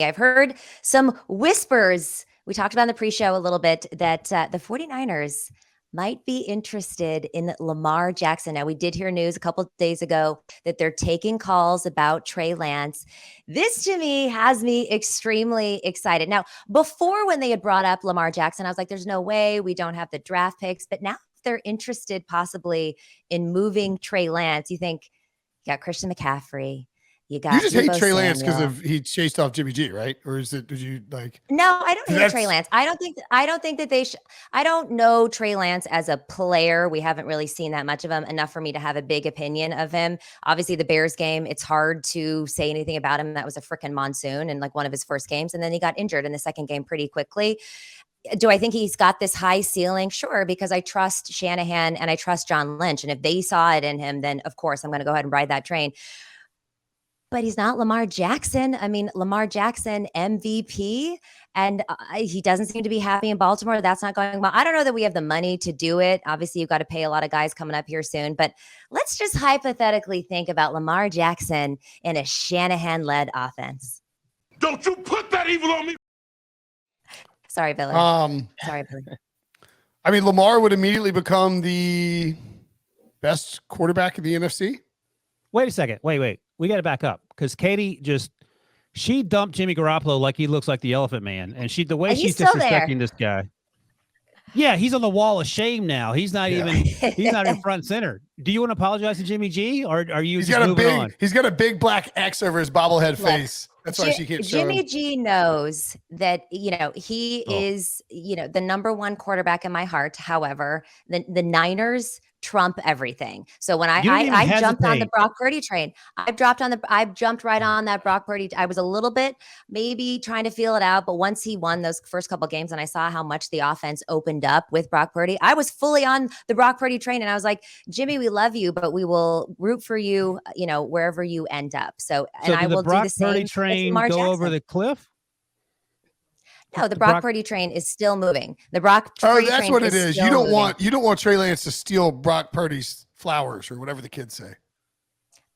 I've heard some whispers. We talked about in the pre-show a little bit that the 49ers might be interested in Lamar Jackson. Now, we did hear news a couple of days ago that they're taking calls about Trey Lance. This to me has me extremely excited. Now, before when they had brought up Lamar Jackson, I was like, there's no way, we don't have the draft picks. But now they're interested possibly in moving Trey Lance. You think you got Christian McCaffrey, you You got just hate Deebo Trey Lance because Samuel. of he chased off Jimmy G, right? Or is it? Did you like? No, I don't hate That's Trey Lance. I don't think that they should. I don't know Trey Lance as a player. We haven't really seen that much of him enough for me to have a big opinion of him. Obviously, the Bears game, it's hard to say anything about him. That was a freaking monsoon and like one of his first games. And then he got injured in the second game pretty quickly. Do I think he's got this high ceiling? Sure, because I trust Shanahan and I trust John Lynch. And if they saw it in him, then of course I'm going to go ahead and ride that train. But he's not Lamar Jackson. I mean, Lamar Jackson, MVP, and he doesn't seem to be happy in Baltimore. That's not going well. I don't know that we have the money to do it. Obviously, you've got to pay a lot of guys coming up here soon. But let's just hypothetically think about Lamar Jackson in a Shanahan-led offense. Don't you put that evil on me. Sorry, Billy. Sorry, Billy. I mean, Lamar would immediately become the best quarterback in the NFC. Wait a second. Wait. We got to back up because Katie she dumped Jimmy Garoppolo like he looks like the Elephant Man, and the way she's disrespecting this guy. Yeah, he's on the wall of shame now. He's not even front and center. Do you want to apologize to Jimmy G, or are you just moving on? He's got a big black X over his bobblehead face. That's why she can't show Jimmy him. G knows that, he is, the number one quarterback in my heart. However, the Niners trump everything. So when I jumped on the Brock Purdy train, I jumped right on that Brock Purdy. I was a little bit maybe trying to feel it out, but once he won those first couple of games and I saw how much the offense opened up with Brock Purdy, I was fully on the Brock Purdy train. And I was like, Jimmy, we love you, but we will root for you, wherever you end up. So I will do the same. Purdy train go over the cliff? No, the Brock Purdy train is still moving. The Brock Purdy that's train what it is. You don't moving. want Trey Lance to steal Brock Purdy's flowers or whatever the kids say.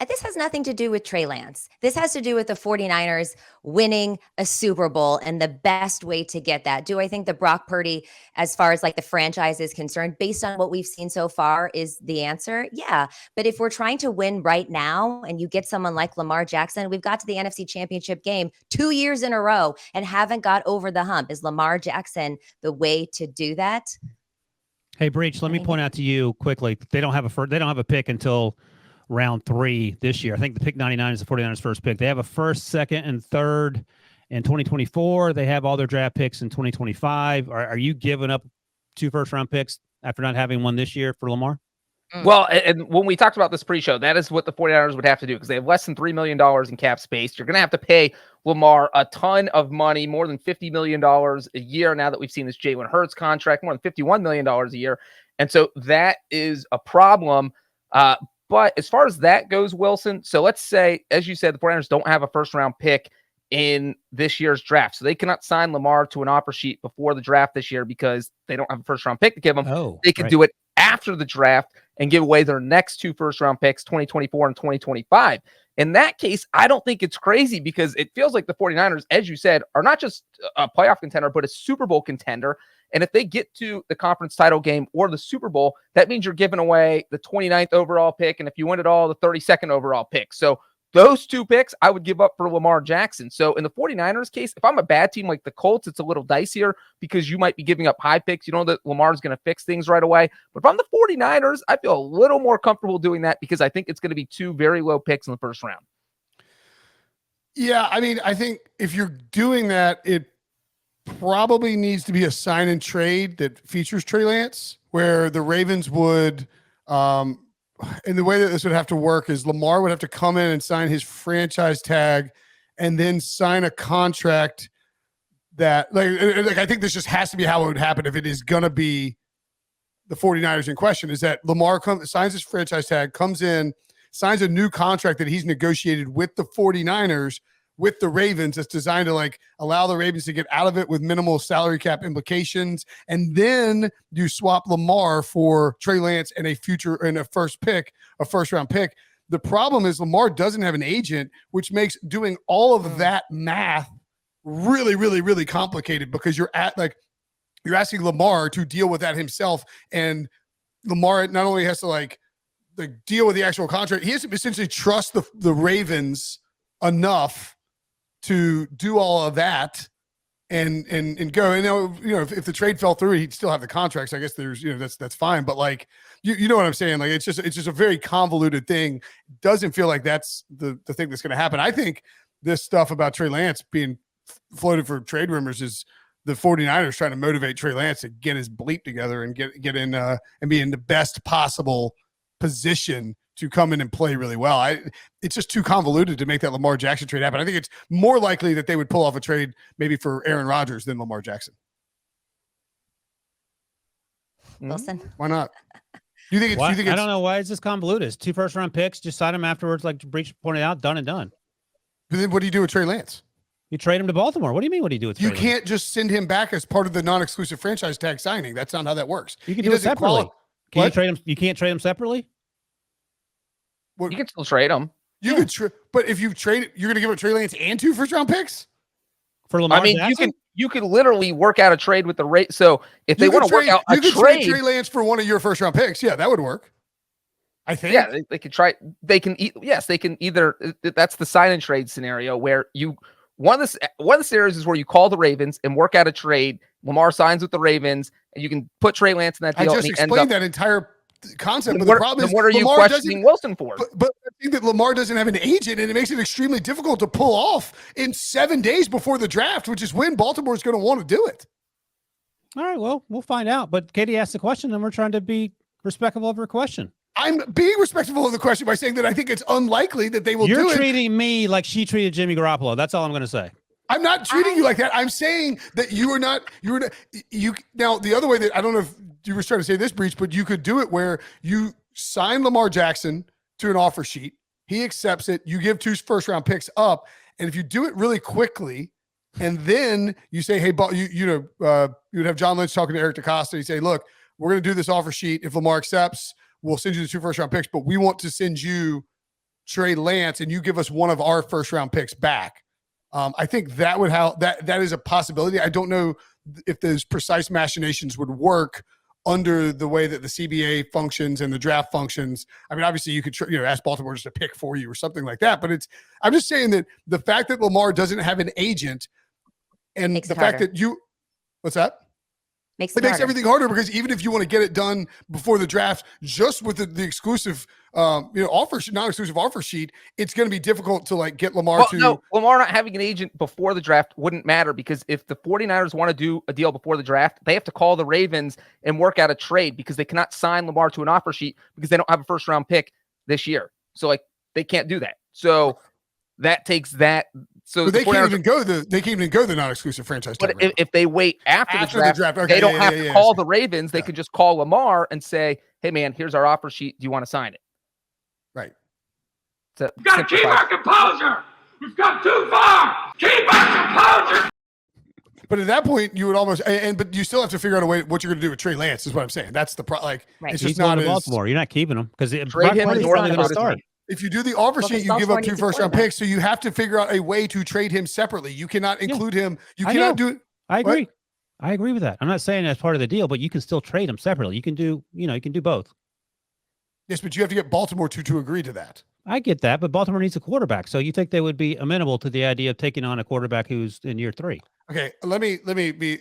This has nothing to do with Trey Lance. This has to do with the 49ers winning a Super Bowl and the best way to get that. Do I think the Brock Purdy, as far as like the franchise is concerned, based on what we've seen so far, is the answer? Yeah. But if we're trying to win right now and you get someone like Lamar Jackson, we've got to the NFC Championship game 2 years in a row and haven't got over the hump. Is Lamar Jackson the way to do that? Hey, Breech, let me point out to you quickly. They don't have a pick until round 3 this year. I think the pick 99 is the 49ers first pick. They have a first, second, and third in 2024. They have all their draft picks in 2025. Are you giving up 2 first-round picks after not having one this year for Lamar? Well, and when we talked about this pre-show, that is what the 49ers would have to do because they have less than $3 million in cap space. You're going to have to pay Lamar a ton of money, more than $50 million a year now that we've seen this Jalen Hurts contract, more than $51 million a year. And so that is a problem. But as far as that goes, Wilson, so let's say, as you said, the 49ers don't have a first-round pick in this year's draft. So they cannot sign Lamar to an offer sheet before the draft this year because they don't have a first-round pick to give them. They can do it after the draft and give away their next 2 first-round picks, 2024 and 2025. In that case, I don't think it's crazy because it feels like the 49ers, as you said, are not just a playoff contender, but a Super Bowl contender. And if they get to the conference title game or the Super Bowl, that means you're giving away the 29th overall pick. And if you win it all, the 32nd overall pick. So those 2 picks I would give up for Lamar Jackson. So in the 49ers case, if I'm a bad team like the Colts, it's a little dicier because you might be giving up high picks. You know that Lamar's going to fix things right away. But if I'm the 49ers, I feel a little more comfortable doing that because I think it's going to be 2 very low picks in the first round. Yeah, I mean, I think if you're doing that, it probably needs to be a sign and trade that features Trey Lance, where the Ravens would, and the way that this would have to work is Lamar would have to come in and sign his franchise tag and then sign a contract that like I think this just has to be how it would happen if it is going to be the 49ers in question, is that Lamar signs his franchise tag, comes in, signs a new contract that he's negotiated with the 49ers with the Ravens that's designed to like allow the Ravens to get out of it with minimal salary cap implications. And then you swap Lamar for Trey Lance and a first round pick. The problem is Lamar doesn't have an agent, which makes doing all of that math really, really, really complicated because you're asking Lamar to deal with that himself, and Lamar not only has to like deal with the actual contract, he has to essentially trust the Ravens enough to do all of that and go. And if the trade fell through, he'd still have the contracts. I guess there's that's fine. But like you know what I'm saying? Like it's just a very convoluted thing. Doesn't feel like that's the thing that's going to happen. I think this stuff about Trey Lance being floated for trade rumors is the 49ers trying to motivate Trey Lance to get his bleep together and get in and be in the best possible position to come in and play really well. It's just too convoluted to make that Lamar Jackson trade happen. I think it's more likely that they would pull off a trade maybe for Aaron Rodgers than Lamar Jackson. Wilson, why not? You think it's? Why, you think I it's, don't know why it's this convoluted. It's 2 first-round picks. Just sign them afterwards, like Breech pointed out. Done and done. But then what do you do with Trey Lance? You trade him to Baltimore. What do you mean? What do you do with? You Trey can't Lance? just send him back as part of the non-exclusive franchise tag signing. That's not how that works. You can do it separately. Can you What? trade him? You can't trade him separately. What, You can still trade them. you could, but if you trade, you're going to give up Trey Lance and 2 first-round picks. For Lamar I mean, Jackson? you can literally work out a trade with the rate. So if they want to work out a you could trade, Trey Lance for one of your first-round picks. Yeah, that would work. I think. yeah, they could try. They can. Yes, they can either. That's the sign and trade scenario where one of the scenarios is where you call the Ravens and work out a trade. Lamar signs with the Ravens, and you can put Trey Lance in that deal. I just and he ends explained up, that entire concept. then But the problem is, what are you Lamar questioning Wilson for? But I think that Lamar doesn't have an agent, and it makes it extremely difficult to pull off in 7 days before the draft, which is when Baltimore is going to want to do it. All right. Well, we'll find out. But Katie asked the question, and we're trying to be respectful of her question. I'm being respectful of the question by saying that I think it's unlikely that they will do it. You're treating me like she treated Jimmy Garoppolo. That's all I'm going to say. I'm not treating you like that. I'm saying that you now the other way that I don't know if you were trying to say this, Breech, but you could do it where you sign Lamar Jackson to an offer sheet. He accepts it. You give 2 first-round picks up. And if you do it really quickly, and then you say, hey, you would have John Lynch talking to Eric DeCosta. You say, look, we're going to do this offer sheet. If Lamar accepts, we'll send you the 2 first-round picks, but we want to send you Trey Lance, and you give us one of our first-round picks back. I think that would that is a possibility. I don't know if those precise machinations would work under the way that the CBA functions and the draft functions. I mean, obviously you could ask Baltimore just to pick for you or something like that. But I'm just saying that the fact that Lamar doesn't have an agent and the fact that what's that? Makes It makes everything harder because even if you want to get it done before the draft, just with the exclusive, non-exclusive offer sheet, it's going to be difficult to like get Lamar to. No, Lamar not having an agent before the draft wouldn't matter because if the 49ers want to do a deal before the draft, they have to call the Ravens and work out a trade because they cannot sign Lamar to an offer sheet because they don't have a first round pick this year. So like they can't do that. So that takes that. So they can't even go the non-exclusive franchise. But if they wait after the draft okay, they don't have to call the Ravens. They can just call Lamar and say, "Hey, man, here's our offer sheet. Do you want to sign it?" Right. We've got to keep our composure. We've gone too far. Keep our composure. But at that point, you would almost but you still have to figure out a way what you're going to do with Trey Lance. Is what I'm saying. That's the right. It's just He's not going to as Baltimore. You're not keeping him because Trade him and going to start. If you do the offer sheet, you give up 2 first-round picks, so you have to figure out a way to trade him separately. You cannot include him. You cannot do it. I agree. I agree with that. I'm not saying that's part of the deal, but you can still trade him separately. You can do both. Yes, but you have to get Baltimore to agree to that. I get that, but Baltimore needs a quarterback. So you think they would be amenable to the idea of taking on a quarterback who's in year 3? Okay, let me be.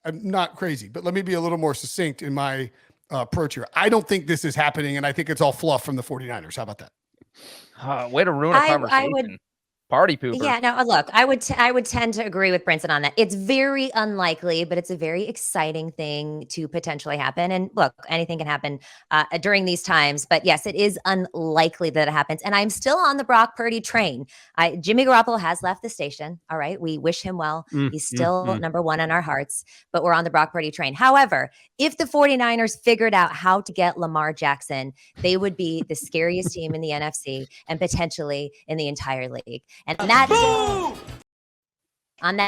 I'm not crazy, but let me be a little more succinct in my approach here. I don't think this is happening, and I think it's all fluff from the 49ers. How about that? Way to ruin a conversation. I would, Party pooper. Yeah, no, look, I would tend to agree with Brinson on that. It's very unlikely, but it's a very exciting thing to potentially happen. And look, anything can happen during these times. But yes, it is unlikely that it happens. And I'm still on the Brock Purdy train. Jimmy Garoppolo has left the station. All right. We wish him well. He's still number 1 in our hearts, but we're on the Brock Purdy train. However, if the 49ers figured out how to get Lamar Jackson, they would be the scariest team in the NFC and potentially in the entire league. And that on that